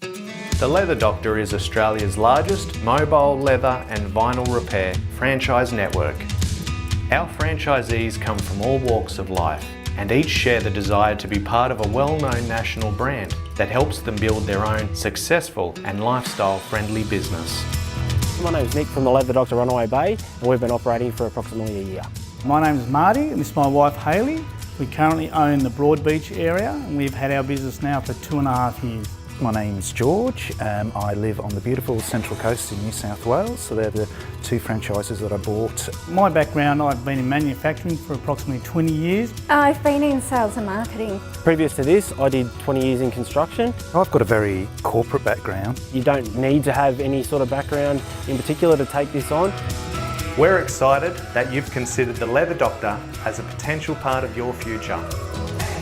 The Leather Doctor is Australia's largest mobile leather and vinyl repair franchise network. Our franchisees come from all walks of life and each share the desire to be part of a well-known national brand that helps them build their own successful and lifestyle-friendly business. My name's Nick from the Leather Doctor Runaway Bay, and we've been operating for approximately a year. My name's Marty and this is my wife Hayley. We currently own the Broadbeach area and we've had our business now for 2.5 years. My name's George. I live on the beautiful Central Coast in New South Wales, so they're the two franchises that I bought. My background, I've been in manufacturing for approximately 20 years. I've been in sales and marketing. Previous to this, I did 20 years in construction. I've got a very corporate background. You don't need to have any sort of background in particular to take this on. We're excited that you've considered the Leather Doctor as a potential part of your future.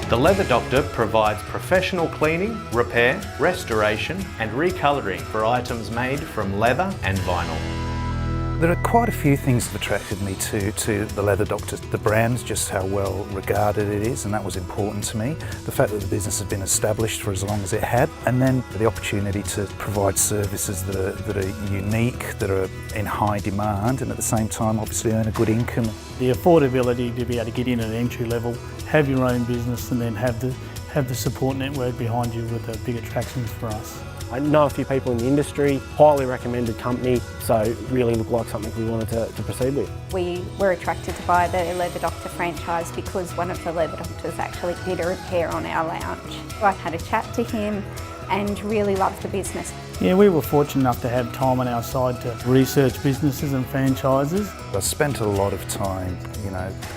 The Leather Doctor provides professional cleaning, repair, restoration and recolouring for items made from leather and vinyl. There are quite a few things that attracted me to the Leather Doctor. The brand's just how well regarded it is, and that was important to me. The fact that the business has been established for as long as it had, and then the opportunity to provide services that are unique, that are in high demand, and at the same time obviously earn a good income. The affordability to be able to get in at entry level, have your own business and then have the support network behind you with the big attractions for us. I know a few people in the industry, highly recommended company, so it really looked like something we wanted to proceed with. We were attracted to buy the Leather Doctor franchise because one of the Leather Doctors actually did a repair on our lounge. I had a chat to him and really loved the business. Yeah, we were fortunate enough to have time on our side to research businesses and franchises. I spent a lot of time,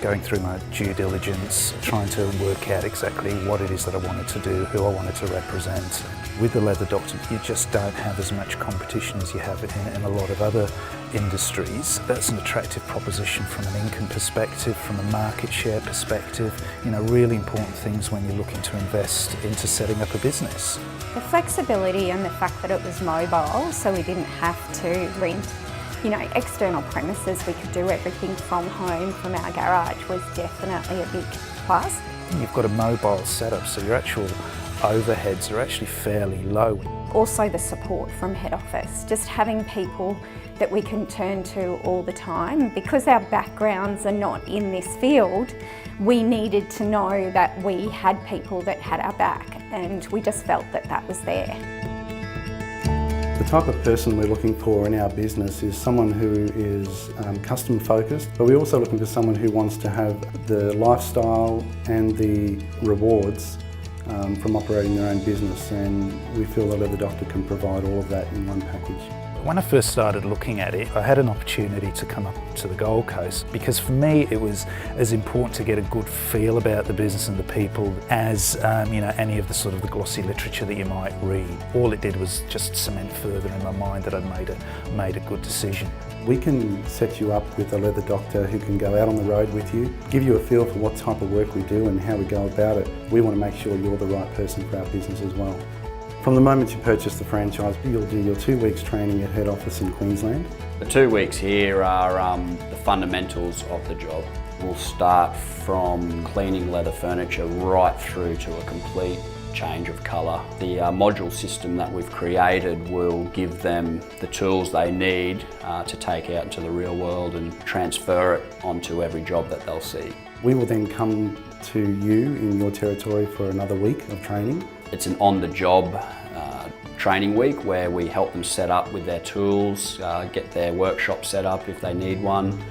going through my due diligence, trying to work out exactly what it is that I wanted to do, who I wanted to represent. With the Leather Doctor, you just don't have as much competition as you have in a lot of other industries. That's an attractive proposition from an income perspective, from a market share perspective, really important things when you're looking to invest into setting up a business. The flexibility and the fact that it was mobile, so we didn't have to rent external premises. We could do everything from home, from our garage, was definitely a big plus. You've got a mobile setup, so your actual overheads are actually fairly low. Also the support from head office, just having people that we can turn to all the time. Because our backgrounds are not in this field, we needed to know that we had people that had our back, and we just felt that that was there. The type of person we're looking for in our business is someone who is custom focused, but we're also looking for someone who wants to have the lifestyle and the rewards from operating their own business, and we feel the Leather Doctor can provide all of that in one package. When I first started looking at it, I had an opportunity to come up to the Gold Coast because for me it was as important to get a good feel about the business and the people as any of the sort of the glossy literature that you might read. All it did was just cement further in my mind that I'd made a good decision. We can set you up with a Leather Doctor who can go out on the road with you, give you a feel for what type of work we do and how we go about it. We want to make sure you're the right person for our business as well. From the moment you purchase the franchise, you'll do your 2 weeks training at head office in Queensland. The 2 weeks here are the fundamentals of the job. We'll start from cleaning leather furniture right through to a complete change of colour. The module system that we've created will give them the tools they need to take out into the real world and transfer it onto every job that they'll see. We will then come to you in your territory for another week of training. It's an on-the-job training week where we help them set up with their tools, get their workshop set up if they need one,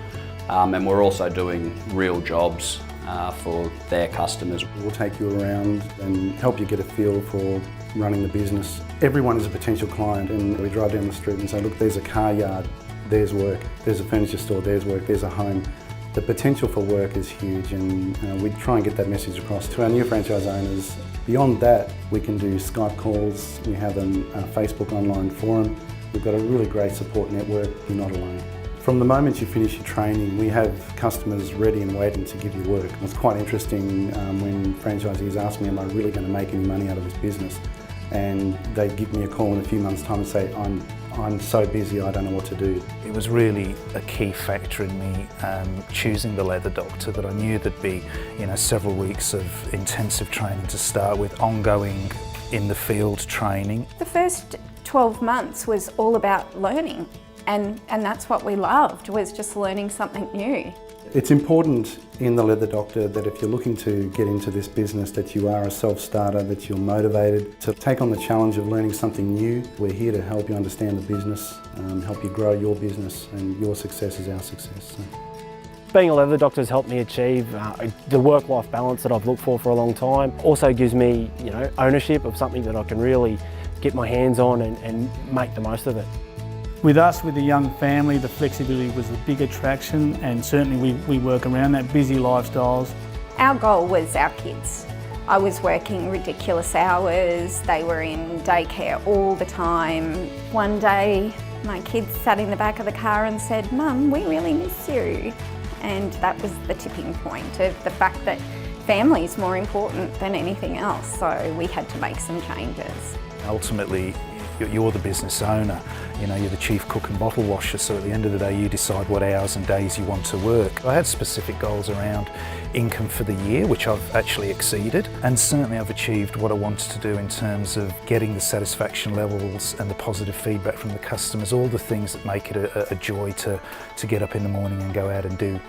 and we're also doing real jobs for their customers. We'll take you around and help you get a feel for running the business. Everyone is a potential client, and we drive down the street and say, look, there's a car yard, there's work, there's a furniture store, there's work, there's a home. The potential for work is huge, and we try and get that message across to our new franchise owners. Beyond that, we can do Skype calls, we have a Facebook online forum. We've got a really great support network, you're not alone. From the moment you finish your training, we have customers ready and waiting to give you work. It's quite interesting when franchisees ask me, am I really going to make any money out of this business? And they give me a call in a few months' time and say, I'm so busy, I don't know what to do. It was really a key factor in me choosing the Leather Doctor, that I knew there'd be several weeks of intensive training to start with, ongoing in the field training. The first 12 months was all about learning, and that's what we loved, was just learning something new. It's important in the Leather Doctor that if you're looking to get into this business, that you are a self-starter, that you're motivated to take on the challenge of learning something new. We're here to help you understand the business, help you grow your business, and your success is our success. So. Being a leather doctor has helped me achieve the work-life balance that I've looked for a long time. Also gives me, ownership of something that I can really get my hands on and make the most of it. With us, with a young family, the flexibility was the big attraction, and certainly we work around that, busy lifestyles. Our goal was our kids. I was working ridiculous hours, they were in daycare all the time. One day my kids sat in the back of the car and said, "Mum, we really miss you." And that was the tipping point of the fact that family is more important than anything else, so we had to make some changes. Ultimately, you're the business owner, you're the chief cook and bottle washer, so at the end of the day you decide what hours and days you want to work. I had specific goals around income for the year, which I've actually exceeded, and certainly I've achieved what I wanted to do in terms of getting the satisfaction levels and the positive feedback from the customers, all the things that make it a joy to get up in the morning and go out and do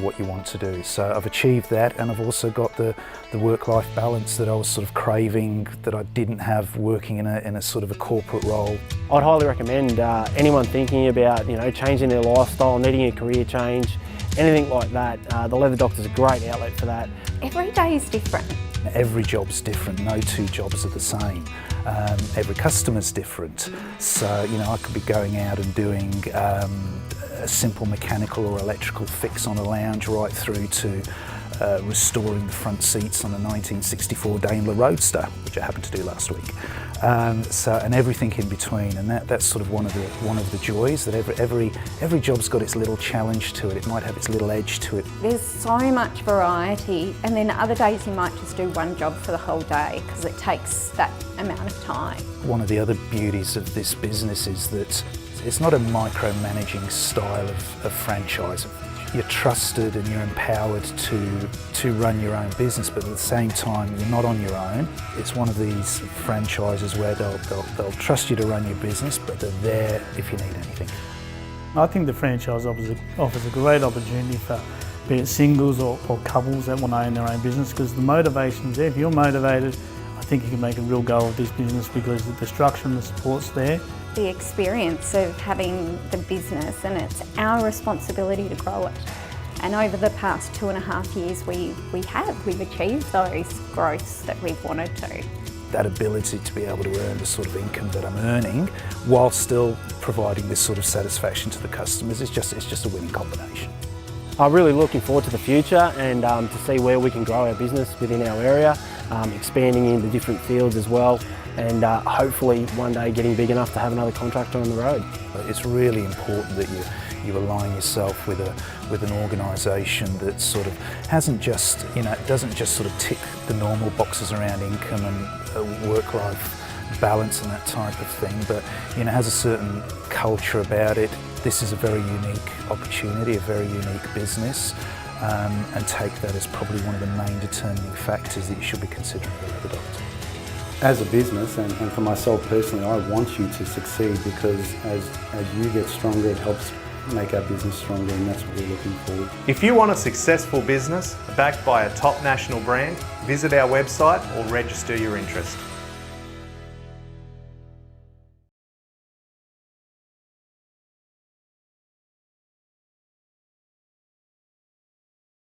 what you want to do. So I've achieved that, and I've also got the work-life balance that I was sort of craving, that I didn't have working in a sort of a corporate role. I'd highly recommend anyone thinking about changing their lifestyle, needing a career change, anything like that. The Leather Doctor's a great outlet for that. Every day is different. Every job's different, no two jobs are the same. Every customer's different. So, I could be going out and doing a simple mechanical or electrical fix on a lounge, right through to restoring the front seats on a 1964 Daimler Roadster, which I happened to do last week. And everything in between, and that's sort of one of the joys, that every job's got its little challenge to it. It might have its little edge to it. There's so much variety, and then other days you might just do one job for the whole day because it takes that amount of time. One of the other beauties of this business is that it's not a micromanaging style of franchise. You're trusted and you're empowered to run your own business, but at the same time you're not on your own. It's one of these franchises where they'll trust you to run your business, but they're there if you need anything. I think the franchise offers a great opportunity for be it singles or couples that want to own their own business, because the motivation's there. If you're motivated, I think you can make a real go of this business because the structure and the support's there. The experience of having the business, and it's our responsibility to grow it. And over the past 2.5 years, we've achieved those growths that we've wanted to. That ability to be able to earn the sort of income that I'm earning while still providing this sort of satisfaction to the customers it's just a winning combination. I'm really looking forward to the future and to see where we can grow our business within our area, expanding into different fields as well, and hopefully one day getting big enough to have another contractor on the road. It's really important that you align yourself with an organisation that sort of hasn't just, doesn't just sort of tick the normal boxes around income and work-life balance and that type of thing, but has a certain culture about it. This is a very unique opportunity, a very unique business, and take that as probably one of the main determining factors that you should be considering the Leather Doctor. As a business, and for myself personally, I want you to succeed, because as you get stronger, it helps make our business stronger, and that's what we're looking for. If you want a successful business backed by a top national brand, visit our website or register your interest.